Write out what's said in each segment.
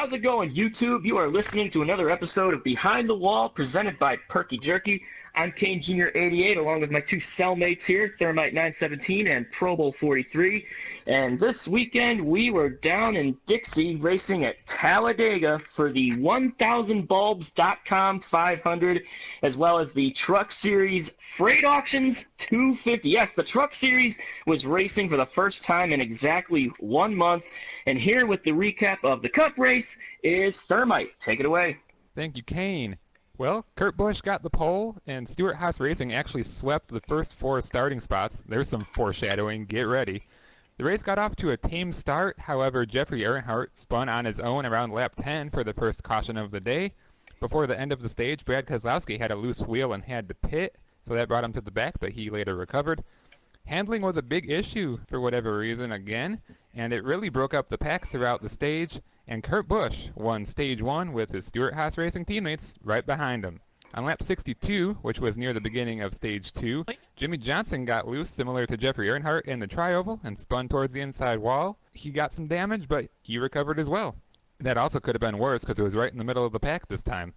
How's it going, YouTube? You are listening to another episode of Behind the Wall presented by Perky Jerky. I'm Kane Jr. 88 along with my two cellmates here, Thermite 917 and Pro Bowl 43. And this weekend we were down in Dixie racing at Talladega for the 1000bulbs.com 500 as well as the Truck Series Freight Auctions 250. Yes, the Truck Series was racing for the first time in exactly 1 month. And here with the recap of the Cup race is Thermite. Take it away. Thank you, Kane. Well, Kurt Busch got the pole, and Stewart-Haas Racing actually swept the first 4 starting spots. There's some foreshadowing. Get ready. The race got off to a tame start. However, Jeffrey Earnhardt spun on his own around lap 10 for the first caution of the day. Before the end of the stage, Brad Keselowski had a loose wheel and had to pit, so that brought him to the back, but he later recovered. Handling was a big issue for whatever reason again, and it really broke up the pack throughout the stage, and Kurt Busch won Stage 1 with his Stewart-Haas Racing teammates right behind him. On lap 62, which was near the beginning of Stage 2, Jimmie Johnson got loose similar to Jeffrey Earnhardt in the tri-oval and spun towards the inside wall. He got some damage, but he recovered as well. That also could have been worse because it was right in the middle of the pack this time.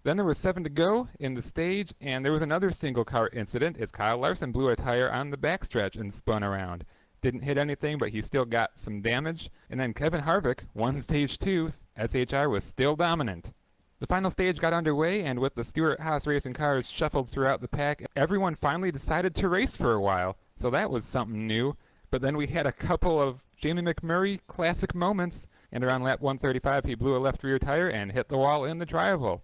Then there was 7 to go in the stage, and there was another single car incident as Kyle Larson blew a tire on the backstretch and spun around. Didn't hit anything, but he still got some damage. And then Kevin Harvick won Stage 2. SHR was still dominant. The final stage got underway, and with the Stewart-Haas Racing cars shuffled throughout the pack, everyone finally decided to race for a while. So that was something new. But then we had a couple of Jamie McMurray classic moments, and around lap 135 he blew a left rear tire and hit the wall in the tri-oval.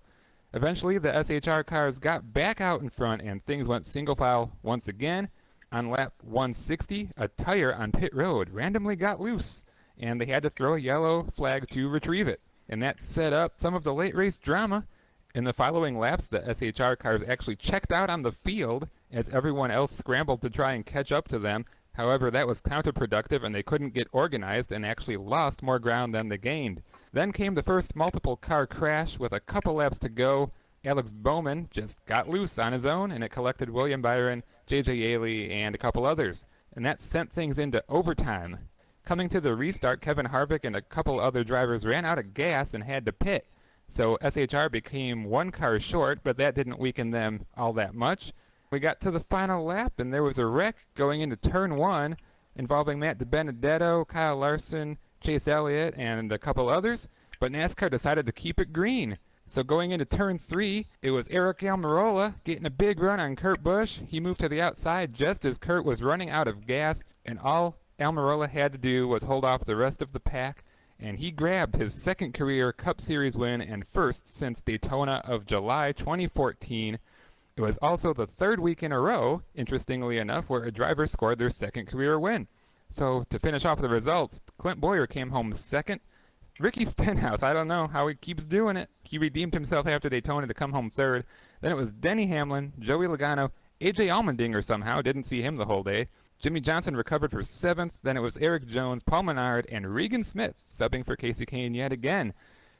Eventually the SHR cars got back out in front, and things went single file once again. On lap 160, a tire on pit road randomly got loose, and they had to throw a yellow flag to retrieve it. And that set up some of the late race drama. In the following laps, the SHR cars actually checked out on the field as everyone else scrambled to try and catch up to them. However, that was counterproductive, and they couldn't get organized and actually lost more ground than they gained. Then came the first multiple car crash with a couple laps to go. Alex Bowman just got loose on his own, and it collected William Byron, J.J. Yaley, and a couple others. And that sent things into overtime. Coming to the restart, Kevin Harvick and a couple other drivers ran out of gas and had to pit. So SHR became 1 car short, but that didn't weaken them all that much. We got to the final lap, and there was a wreck going into Turn 1 involving Matt DiBenedetto, Kyle Larson, Chase Elliott, and a couple others. But NASCAR decided to keep it green. So going into Turn 3, it was Eric Almirola getting a big run on Kurt Busch. He moved to the outside just as Kurt was running out of gas, and all Almirola had to do was hold off the rest of the pack, and he grabbed his second career Cup Series win and first since Daytona of July 2014. It was also the 3rd week in a row, interestingly enough, where a driver scored their second career win. So to finish off the results, Clint Bowyer came home second. Ricky Stenhouse, I don't know how he keeps doing it. He redeemed himself after Daytona to come home third. Then it was Denny Hamlin, Joey Logano, AJ Allmendinger somehow, didn't see him the whole day. Jimmie Johnson recovered for 7th. Then it was Eric Jones, Paul Menard, and Regan Smith subbing for Casey Kane yet again.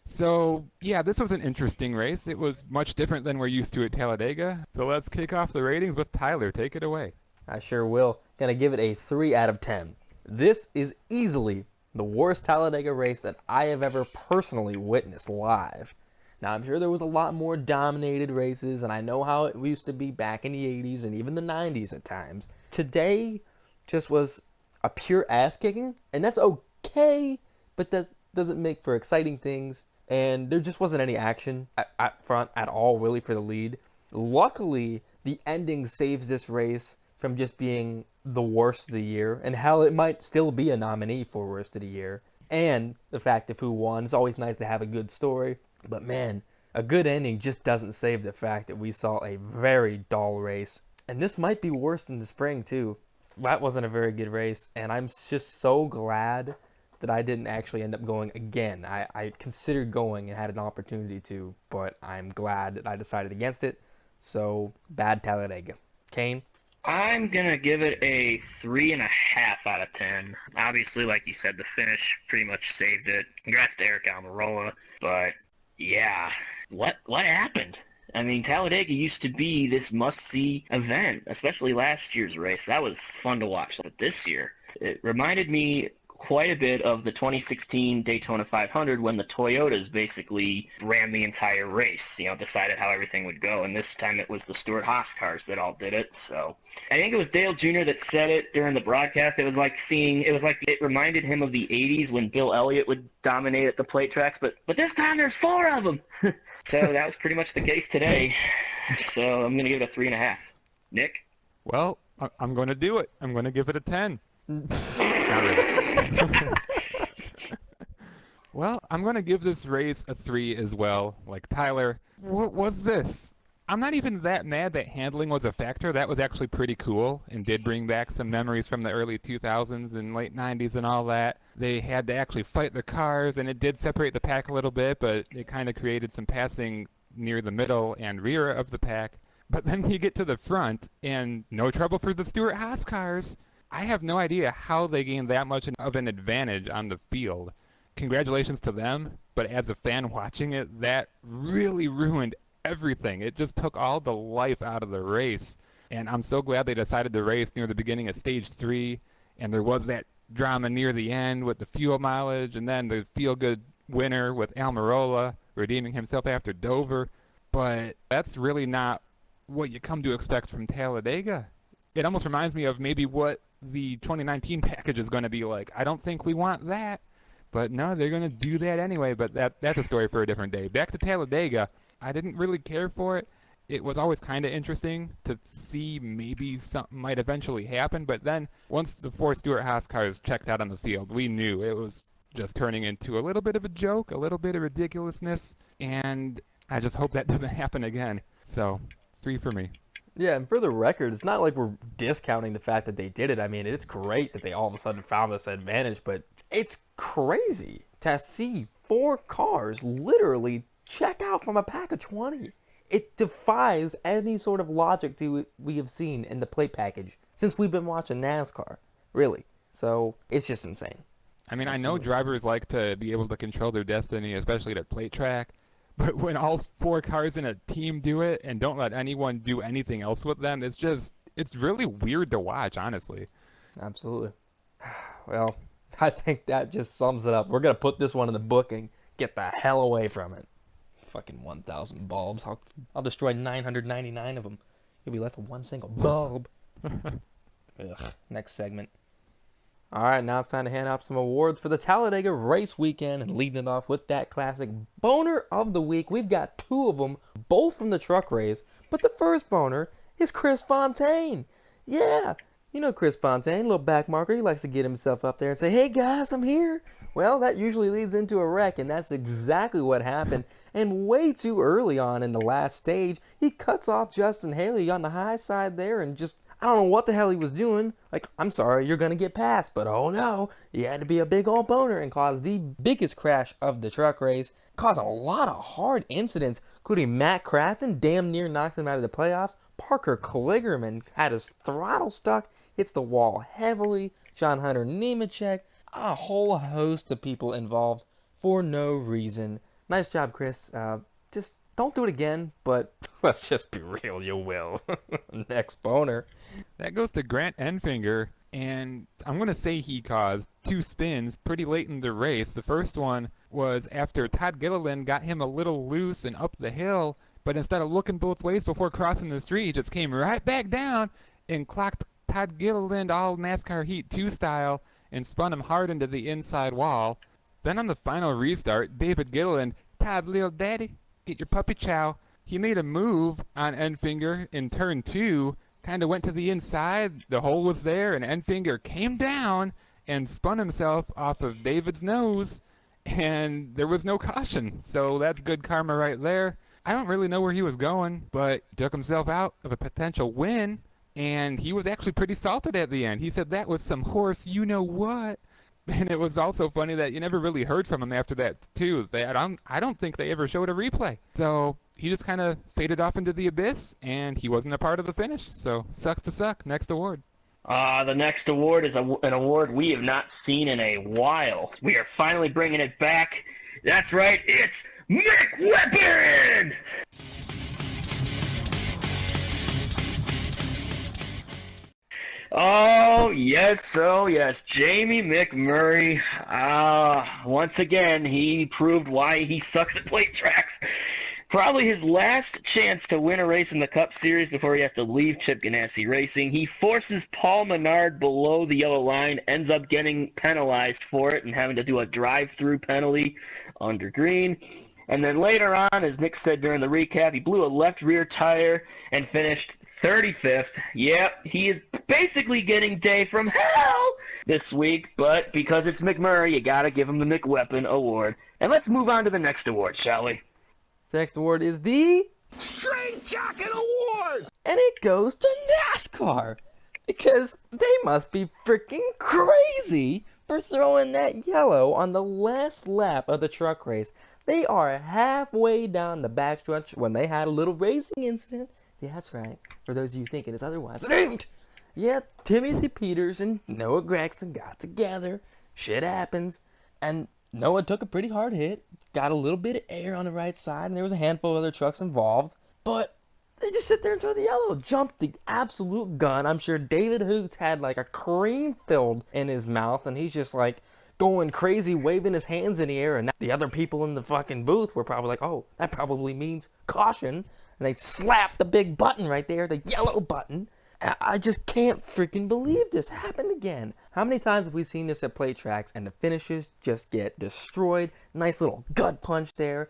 So, yeah, this was an interesting race. It was much different than we're used to at Talladega. So let's kick off the ratings with Tyler. Take it away. I sure will. Gonna give it a 3 out of 10. This is easily the worst Talladega race that I have ever personally witnessed live. Now, I'm sure there was a lot more dominated races, and I know how it used to be back in the 80s and even the 90s at times. Today just was a pure ass-kicking, and that's okay, but that doesn't make for exciting things, and there just wasn't any action at front at all, really, for the lead. Luckily, the ending saves this race from just being the worst of the year, and hell, it might still be a nominee for worst of the year. And the fact of who won, it's always nice to have a good story, but man, a good ending just doesn't save the fact that we saw a very dull race, and this might be worse than the spring too. That wasn't a very good race, and I'm just so glad that I didn't actually end up going again. I considered going and had an opportunity to, but I'm glad that I decided against it. So, bad Talladega. Kane? I'm going to give it a 3.5 out of 10. Obviously, like you said, the finish pretty much saved it. Congrats to Eric Almirola. But, yeah, what happened? I mean, Talladega used to be this must-see event, especially last year's race. That was fun to watch. But this year, it reminded me quite a bit of the 2016 Daytona 500 when the Toyotas basically ran the entire race, decided how everything would go. And this time it was the Stewart-Haas cars that all did it. So I think it was Dale Jr. that said it during the broadcast. It was like it reminded him of the 80s when Bill Elliott would dominate at the plate tracks, but this time there's 4 of them. So that was pretty much the case today. So I'm going to give it a 3.5. Nick? Well, I'm going to do it. I'm going to give it a 10. Not really. Well, I'm going to give this race a 3 as well. Like Tyler, what was this? I'm not even that mad that handling was a factor. That was actually pretty cool and did bring back some memories from the early 2000s and late 90s and all that. They had to actually fight the cars, and it did separate the pack a little bit, but it kind of created some passing near the middle and rear of the pack. But then you get to the front, and no trouble for the Stewart-Haas cars. I have no idea how they gained that much of an advantage on the field. Congratulations to them, but as a fan watching it, that really ruined everything. It just took all the life out of the race. And I'm so glad they decided to race near the beginning of Stage 3, and there was that drama near the end with the fuel mileage, and then the feel-good winner with Almirola redeeming himself after Dover. But that's really not what you come to expect from Talladega. It almost reminds me of maybe what the 2019 package is going to be like. I don't think we want that, but no, they're going to do that anyway. But that's a story for a different day. Back to Talladega, I didn't really care for it. It was always kind of interesting to see maybe something might eventually happen, but then once the 4 Stewart-Haas cars checked out on the field, we knew it was just turning into a little bit of a joke, a little bit of ridiculousness, and I just hope that doesn't happen again. So, 3 for me. Yeah, and for the record, it's not like we're discounting the fact that they did it. I mean, it's great that they all of a sudden found this advantage, but it's crazy to see 4 cars literally check out from a pack of 20. It defies any sort of logic we have seen in the plate package since we've been watching NASCAR, really. So, it's just insane. I mean, I know drivers like to be able to control their destiny, especially at plate track, but when all 4 cars in a team do it and don't let anyone do anything else with them, it's really weird to watch, honestly. Absolutely. Well, I think that just sums it up. We're going to put this one in the book and get the hell away from it. Fucking 1,000 bulbs. I'll destroy 999 of them. You'll be left with one single bulb. Ugh. Next segment. All right, now it's time to hand out some awards for the Talladega race weekend, and leading it off with that classic boner of the week. We've got 2 of them, both from the truck race, but the first boner is Chris Fontaine. Yeah, you know Chris Fontaine, little backmarker. He likes to get himself up there and say, "Hey guys, I'm here." Well, that usually leads into a wreck, and that's exactly what happened. And way too early on in the last stage, he cuts off Justin Haley on the high side there and just, I don't know what the hell he was doing. Like, I'm sorry, you're going to get past. But oh no, he had to be a big old boner and cause the biggest crash of the truck race. Caused a lot of hard incidents, including Matt Crafton damn near knocked him out of the playoffs. Parker Kligerman had his throttle stuck, hits the wall heavily. John Hunter Nemechek, a whole host of people involved for no reason. Nice job, Chris. Just don't do it again, but let's just be real, you will. Next boner. That goes to Grant Enfinger, and I'm going to say he caused 2 spins pretty late in the race. The first one was after Todd Gilliland got him a little loose and up the hill, but instead of looking both ways before crossing the street, he just came right back down and clocked Todd Gilliland all NASCAR Heat 2 style and spun him hard into the inside wall. Then on the final restart, David Gilliland, Todd's little daddy, get your puppy chow. He made a move on Enfinger in turn 2, kind of went to the inside, the hole was there, and Enfinger came down and spun himself off of David's nose, and there was no caution. So that's good karma right there. I don't really know where he was going, but he took himself out of a potential win, and he was actually pretty salted at the end. He said that was some horse you-know-what. And it was also funny that you never really heard from him after that, too. I don't think they ever showed a replay. So he just kind of faded off into the abyss, and he wasn't a part of the finish. So sucks to suck. Next award. The next award is an award we have not seen in a while. We are finally bringing it back. That's right, it's McWeapon! Oh, yes, oh, yes. Jamie McMurray. Once again, he proved why he sucks at plate tracks. Probably his last chance to win a race in the Cup Series before he has to leave Chip Ganassi Racing. He forces Paul Menard below the yellow line, ends up getting penalized for it and having to do a drive-through penalty under green. And then later on, as Nick said during the recap, he blew a left rear tire and finished 35th. Yep, he is basically getting day from hell this week, but because it's McMurray, you gotta give him the McWeapon Award. And let's move on to the next award, shall we? The next award is the Straight Jacket Award! and it goes to NASCAR because they must be freaking crazy for throwing that yellow on the last lap of the truck race. They are halfway down the backstretch when they had a little racing incident. Yeah, that's right. For those of you thinking it's otherwise, it ain't. Yeah, Timothy Peters and Noah Gragson got together. Shit happens. And Noah took a pretty hard hit. Got a little bit of air on the right side, and there was a handful of other trucks involved. But they just sit there and throw the yellow. Jumped the absolute gun. I'm sure David Hoots had like a cream filled in his mouth, and he's just like going crazy, waving his hands in the air. And the other people in the fucking booth were probably like, oh, that probably means caution. And they slapped the big button right there, the yellow button. I just can't freaking believe this happened again. How many times have we seen this at plate tracks and the finishes just get destroyed? Nice little gut punch there.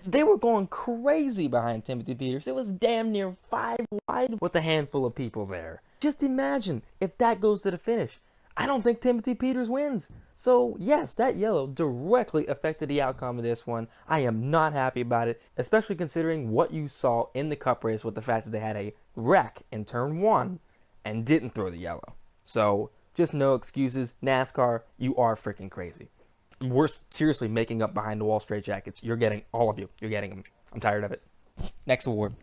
They were going crazy behind Timothy Peters. It was damn near 5 wide with a handful of people there. Just imagine if that goes to the finish. I don't think Timothy Peters wins. So, yes, that yellow directly affected the outcome of this one. I am not happy about it, especially considering what you saw in the Cup race with the fact that they had a wreck in turn 1 and didn't throw the yellow. So, just no excuses. NASCAR, you are freaking crazy. We're seriously making up behind the wall straight jackets. You're getting, all of you, you're getting them. I'm tired of it. Next award.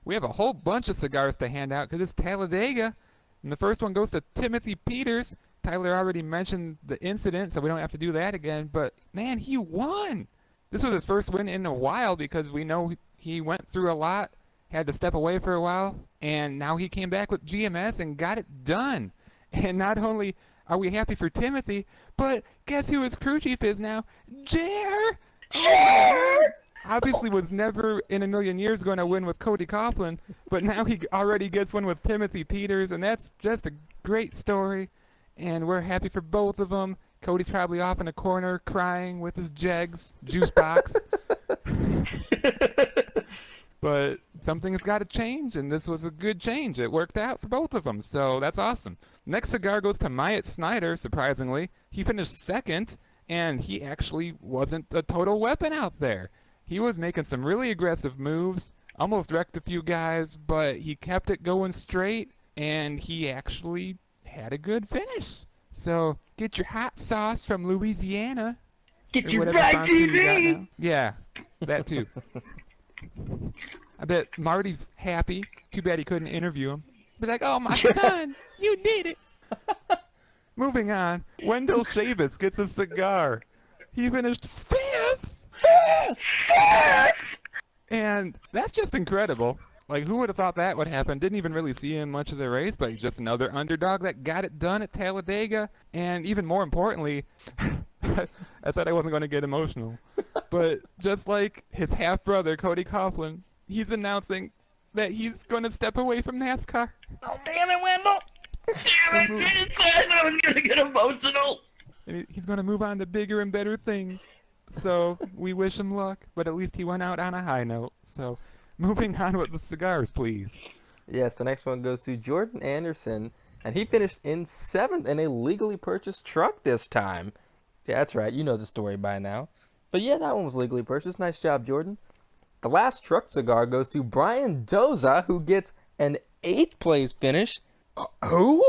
We have a whole bunch of cigars to hand out because it's Talladega. And the first one goes to Timothy Peters. Tyler already mentioned the incident, so we don't have to do that again. But, man, he won. This was his first win in a while because we know he went through a lot, had to step away for a while, and now he came back with GMS and got it done. And not only are we happy for Timothy, but guess who his crew chief is now? Jer! Sure! Obviously was never in a million years going to win with Cody Coughlin, but now he already gets one with Timothy Peters, and that's just a great story, and we're happy for both of them. Cody's probably off in a corner crying with his Jegs juice box. But something has got to change, and this was a good change. It worked out for both of them, so that's awesome. Next cigar goes to Myatt Snyder, surprisingly. He finished second, and he actually wasn't a total weapon out there. He was making some really aggressive moves, almost wrecked a few guys, but he kept it going straight, and he actually had a good finish. So get your hot sauce from Louisiana. Get or your whatever right sponsor you got TV! now. Yeah, that too. I bet Marty's happy. Too bad he couldn't interview him. Be like, oh, my son, you did it. Moving on, Wendell Chavis gets a cigar. He finished 5th. And that's just incredible. Like, who would have thought that would happen? Didn't even really see him much of the race, but he's just another underdog that got it done at Talladega. And even more importantly, I said I wasn't going to get emotional, but just like his half-brother, Cody Coughlin, he's announcing that he's going to step away from NASCAR. Oh, damn it, Wendell! Damn it, it says I was gonna get emotional! And he's going to move on to bigger and better things. So we wish him luck, but at least he went out on a high note. So moving on with the cigars, please. Yes, the next one goes to Jordan Anderson, and he finished in 7th in a legally purchased truck this time. Yeah, that's right. You know the story by now. But yeah, that one was legally purchased. Nice job, Jordan. The last truck cigar goes to Brian Doza, who gets an 8th place finish. Who?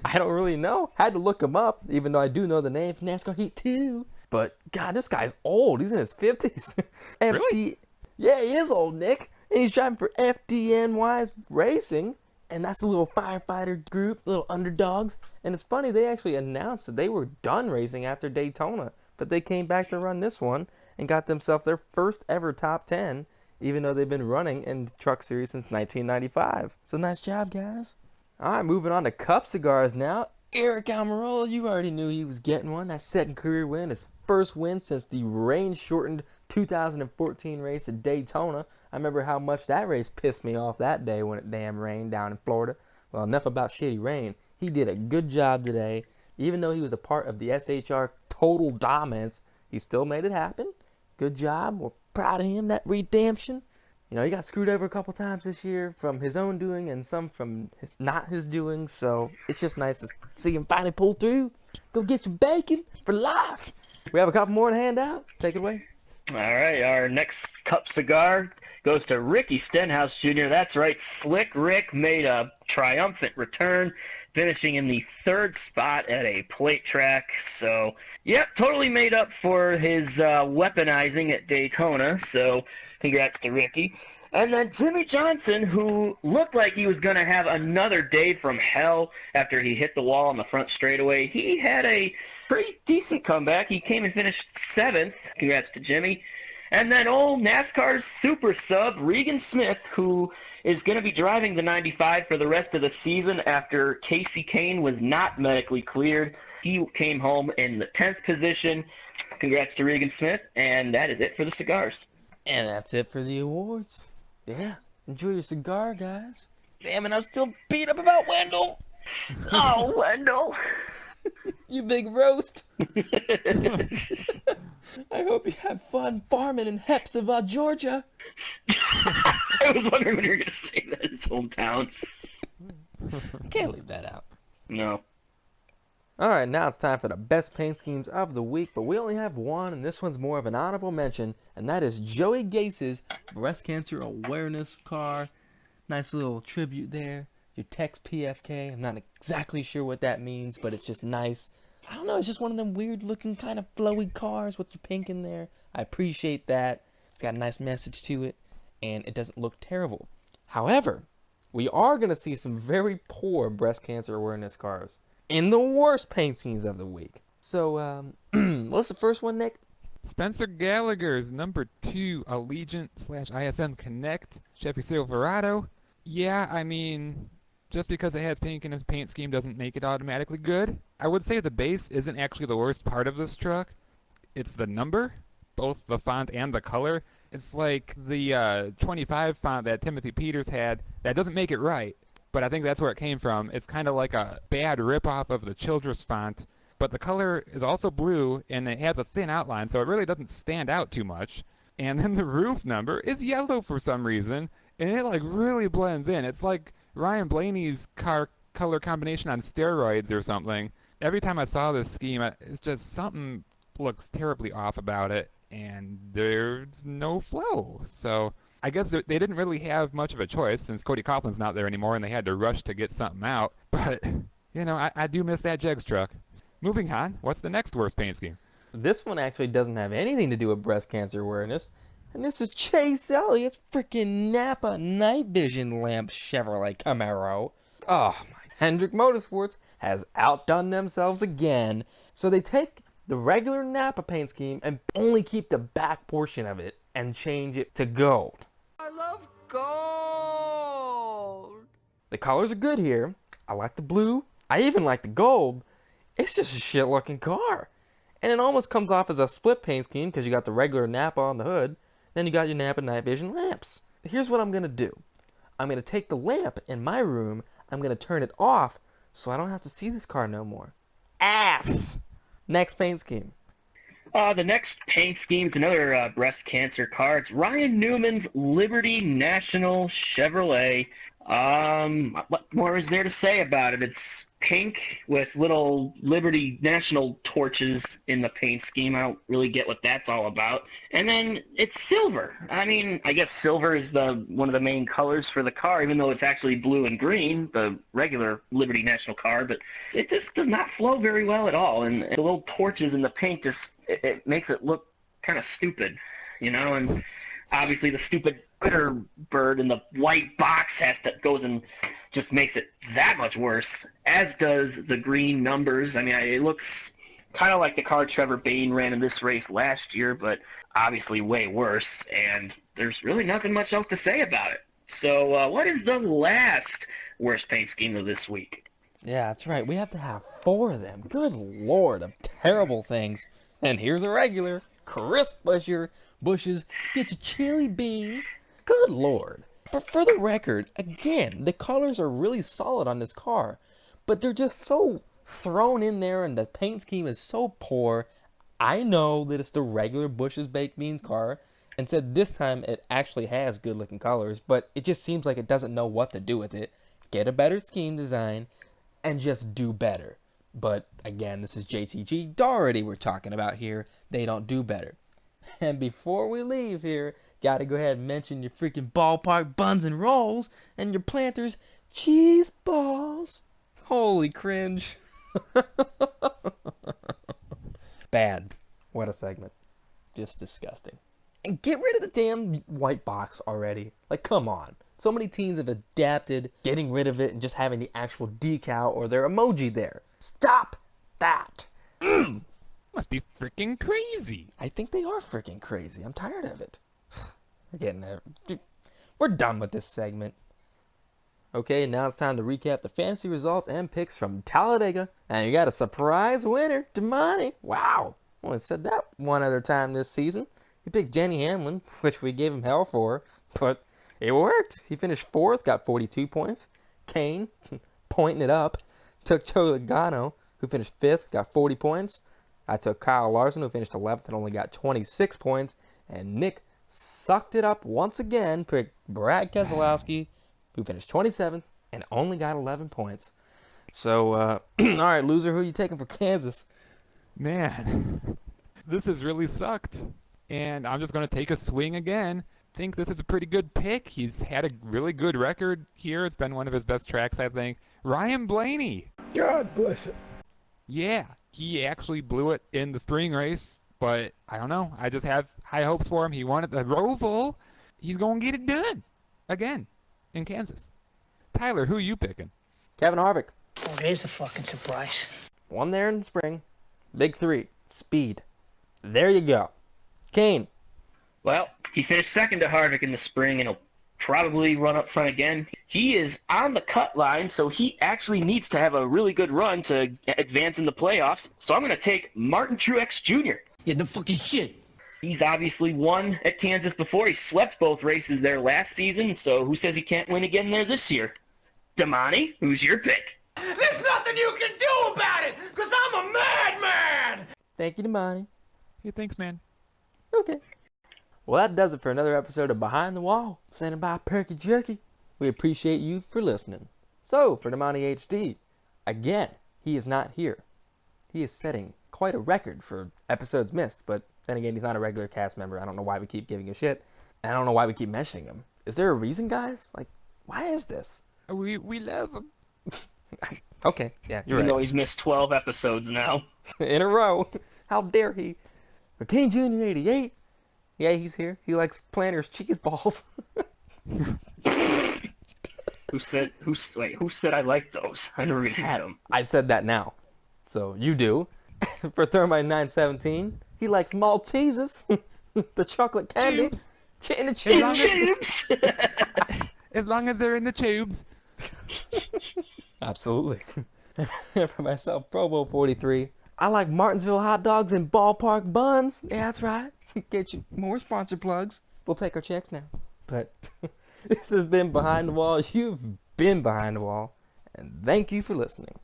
I don't really know. Had to look him up, even though I do know the name from NASCAR Heat 2. But, God, this guy's old. He's in his 50s. Really? Yeah, he is old, Nick. And he's driving for FDNY's Racing. And that's a little firefighter group, little underdogs. And it's funny, they actually announced that they were done racing after Daytona. But they came back to run this one and got themselves their first ever top 10, even though they've been running in the Truck Series since 1995. So nice job, guys. All right, moving on to Cup cigars now. Eric Almirola, you already knew he was getting one. That second career win, his first win since the rain-shortened 2014 race at Daytona. I remember how much that race pissed me off that day when it damn rained down in Florida. Well, enough about shitty rain. He did a good job today. Even though he was a part of the SHR total dominance, he still made it happen. Good job. We're proud of him, that redemption. You know, he got screwed over a couple times this year from his own doing and some from not his doing, so it's just nice to see him finally pull through. Go get your bacon for life. We have a couple more to hand out. Take it away. All right, our next Cup cigar goes to Ricky Stenhouse Jr. That's right, Slick Rick made a triumphant return, finishing in the 3rd spot at a plate track. So, yep, totally made up for his weaponizing at Daytona. So, congrats to Ricky. And then Jimmy Johnson, who looked like he was going to have another day from hell after he hit the wall on the front straightaway, he had a pretty decent comeback. He came and finished 7th. Congrats to Jimmy. And then old NASCAR's super sub, Regan Smith, who is going to be driving the 95 for the rest of the season after Casey Kane was not medically cleared. He came home in the 10th position. Congrats to Regan Smith. And that is it for the cigars. And that's it for the awards. Yeah, enjoy your cigar, guys. Damn it, I'm still beat up about Wendell. Oh, Wendell. You big roast. I hope you have fun farming in Hepzibah, Georgia. I was wondering when you were going to say that, his hometown. Can't leave that out. No. Alright, now it's time for the best paint schemes of the week, but we only have one, and this one's more of an honorable mention, and that is Joey Gase's Breast Cancer Awareness car. Nice little tribute there. Your text PFK. I'm not exactly sure what that means, but it's just nice. I don't know, it's just one of them weird looking kind of flowy cars with your pink in there. I appreciate that. It's got a nice message to it, and it doesn't look terrible. However, we are going to see some very poor breast cancer awareness cars in the worst paint schemes of the week. So, what's the first one, Nick? Spencer Gallagher's number 2 Allegiant/ISM Connect Chevy Silverado. Yeah, I mean, just because it has pink in its paint scheme doesn't make it automatically good. I would say the base isn't actually the worst part of this truck. It's the number, both the font and the color. It's like the 25 font that Timothy Peters had. That doesn't make it right, but I think that's where it came from. It's kind of like a bad ripoff of the Childress font, but the color is also blue, and it has a thin outline, so it really doesn't stand out too much. And then the roof number is yellow for some reason, and it like really blends in. It's like Ryan Blaney's car color combination on steroids or something. Every time I saw this scheme, it's just something looks terribly off about it, and there's no flow. So I guess they didn't really have much of a choice since Cody Coughlin's not there anymore, and they had to rush to get something out. But, you know, I do miss that Jegs truck. Moving on, what's the next worst paint scheme? This one actually doesn't have anything to do with breast cancer awareness. And this is Chase Elliott's freaking Napa night vision lamp Chevrolet Camaro. Oh my. Hendrick Motorsports has outdone themselves again. So they take the regular Napa paint scheme and only keep the back portion of it and change it to gold. I love gold. The colors are good here. I like the blue. I even like the gold. It's just a shit looking car. And it almost comes off as a split paint scheme because you got the regular Napa on the hood. Then you got your Napa night vision lamps. Here's what I'm going to do. I'm going to take the lamp in my room. I'm going to turn it off so I don't have to see this car no more. Ass! Next paint scheme. The next paint scheme is another breast cancer car. It's Ryan Newman's Liberty National Chevrolet. What more is there to say about it? It's pink with little Liberty National torches in the paint scheme. I don't really get what that's all about. And then it's silver. I mean, I guess silver is one of the main colors for the car, even though it's actually blue and green, the regular Liberty National car. But it just does not flow very well at all. And the little torches in the paint it makes it look kind of stupid, you know? And obviously the stupid glitter bird in the white box goes and just makes it that much worse, as does the green numbers. I mean, it looks kind of like the car Trevor Bayne ran in this race last year, but obviously way worse, and there's really nothing much else to say about it. So what is the last worst paint scheme of this week. Yeah, that's right. We have to have 4 of them. Good lord, of terrible things. And here's a regular. Crisp bushes, get your chili beans. Good lord. For the record, again, the colors are really solid on this car, but they're just so thrown in there and the paint scheme is so poor. I know that it's the regular Bush's Baked Beans car, and said this time it actually has good looking colors, but it just seems like it doesn't know what to do with it. Get a better scheme design and just do better. But again, this is JTG Doherty we're talking about here. They don't do better. And before we leave here, gotta go ahead and mention your freaking ballpark buns and rolls and your Planters cheese balls. Holy cringe. Bad. What a segment. Just disgusting. And get rid of the damn white box already. Like, come on. So many teams have adapted getting rid of it and just having the actual decal or their emoji there. Stop that. Must be freaking crazy. I think they are freaking crazy. I'm tired of it. We're getting there. We're done with this segment. Okay, now it's time to recap the fantasy results and picks from Talladega. And you got a surprise winner, Damani. Wow. Only said that one other time this season. He picked Denny Hamlin, which we gave him hell for, but it worked. He finished 4th, got 42 points. Kane, pointing it up, took Joe Logano, who finished 5th, got 40 points. I took Kyle Larson, who finished 11th and only got 26 points. And Nick sucked it up once again, picked Brad Keselowski, who finished 27th and only got 11 points. So, all right, loser, who are you taking for Kansas? Man, this has really sucked. And I'm just going to take a swing again. Think this is a pretty good pick. He's had a really good record here. It's been one of his best tracks, I think. Ryan Blaney. God bless it. Yeah, he actually blew it in the spring race, but I don't know. I just have high hopes for him. He won at the Roval. He's going to get it done again in Kansas. Tyler, who are you picking? Kevin Harvick. Oh, there's a fucking surprise. Won there in the spring. Big 3. Speed. There you go. Kane. Well, he finished second to Harvick in the spring, and he'll probably run up front again. He is on the cut line, so he actually needs to have a really good run to advance in the playoffs. So I'm going to take Martin Truex Jr. Yeah, no fucking shit. He's obviously won at Kansas before. He swept both races there last season, so who says he can't win again there this year? Damani, who's your pick? There's nothing you can do about it, because I'm a madman! Thank you, Damani. Hey, thanks, man. Okay. Well, that does it for another episode of Behind the Wall, presented by Perky Jerky. We appreciate you for listening. So, for Damani HD, again, he is not here. He is setting quite a record for episodes missed, but then again, he's not a regular cast member. I don't know why we keep giving a shit, and I don't know why we keep mentioning him. Is there a reason, guys? Like, why is this? We love him. Okay, yeah, you're Even though right. he's missed 12 episodes now. In a row. How dare he? For King Jr. 88, yeah, he's here. He likes Planters cheese balls. Who said I like those? I never even had them. I said that now. So, you do. For Thermite 917, he likes Maltesers. The chocolate candy. Tubes. In the As long tubes. As long as they're in the tubes. Absolutely. For myself, Probo 43, I like Martinsville hot dogs and ballpark buns. Yeah, that's right. Get you more sponsor plugs. We'll take our checks now. But this has been Behind the Wall. You've been Behind the Wall. And thank you for listening.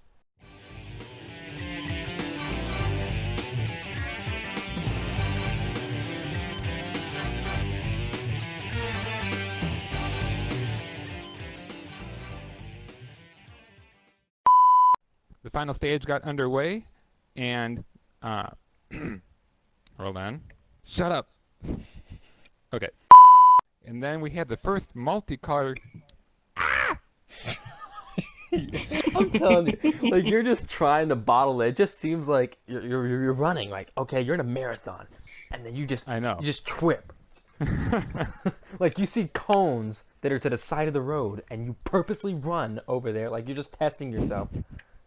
The final stage got underway, and hold on. Shut up. Okay. And then we had the first multicolor. I'm telling you, like, you're just trying to bottle it. It just seems like you're running. Like, okay, you're in a marathon, and then you just trip. Like, you see cones that are to the side of the road, and you purposely run over there, like you're just testing yourself,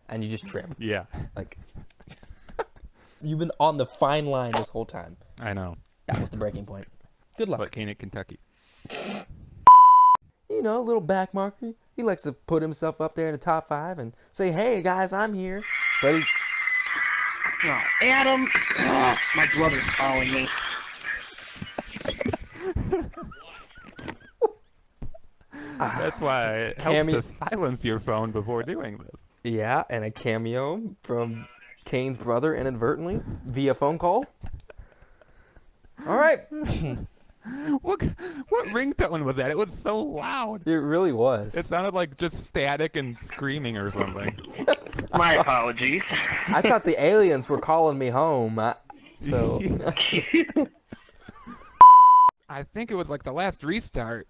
and you just trip. Yeah. Like, you've been on the fine line this whole time. I know. That was the breaking point. Good luck. Like Kane at Kentucky. You know, a little back marker. He likes to put himself up there in the top 5 and say, "Hey guys, I'm here." But he... Oh, Adam! Oh, my brother's calling me. That's why it helps to silence your phone before doing this. Yeah, and a cameo from Kane's brother inadvertently via phone call. All right. What ringtone was that? It was so loud. It really was. It sounded like just static and screaming or something. My apologies. I thought the aliens were calling me home. So I think it was like the last restart.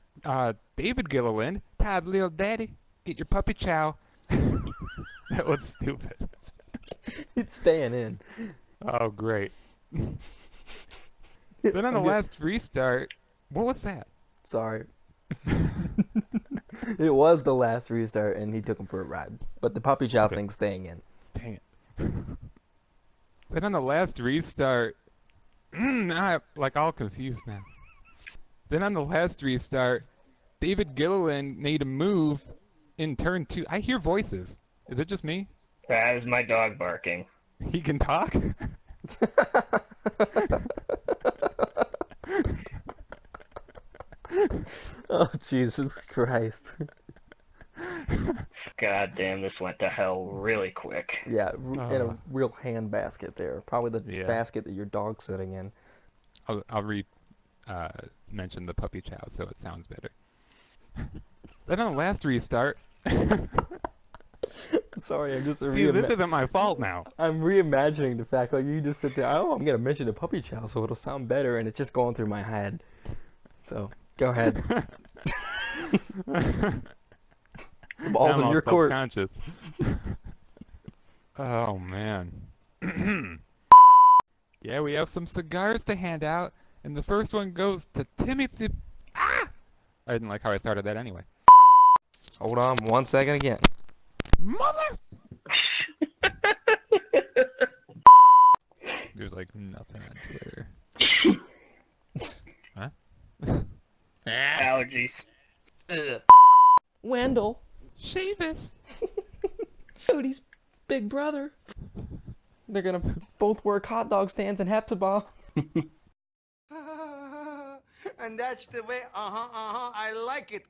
David Gilliland, Todd's little daddy, get your puppy chow. That was stupid. it's staying in. Oh, great. Then on the last restart, what was that? Sorry. It was the last restart, and he took him for a ride. But the puppy chow thing's staying in. Dang it. Then on the last restart, I'm like all confused now. Then on the last restart, David Gilliland made a move in turn 2. I hear voices. Is it just me? That is my dog barking. He can talk? Oh, Jesus Christ. God damn, this went to hell really quick. Yeah, in a real hand basket there. Probably the basket that your dog's sitting in. I'll mention the puppy chow so it sounds better. Then on the last restart... Sorry, I'm just See, this isn't my fault now. I'm reimagining the fact, like, you just sit there, oh, I'm going to mention the puppy chow so it'll sound better, and it's just going through my head. So, go ahead. The ball's in your court. Self-conscious. Oh, man. Yeah, we have some cigars to hand out, and the first one goes to Timothy... Ah! I didn't like how I started that anyway. Hold on 1 second again. Mother! There's like nothing on Twitter. Huh? Allergies. Wendell. Shavis. Cody's big brother. They're gonna both work hot dog stands in Hepzibah. And that's the way, I like it.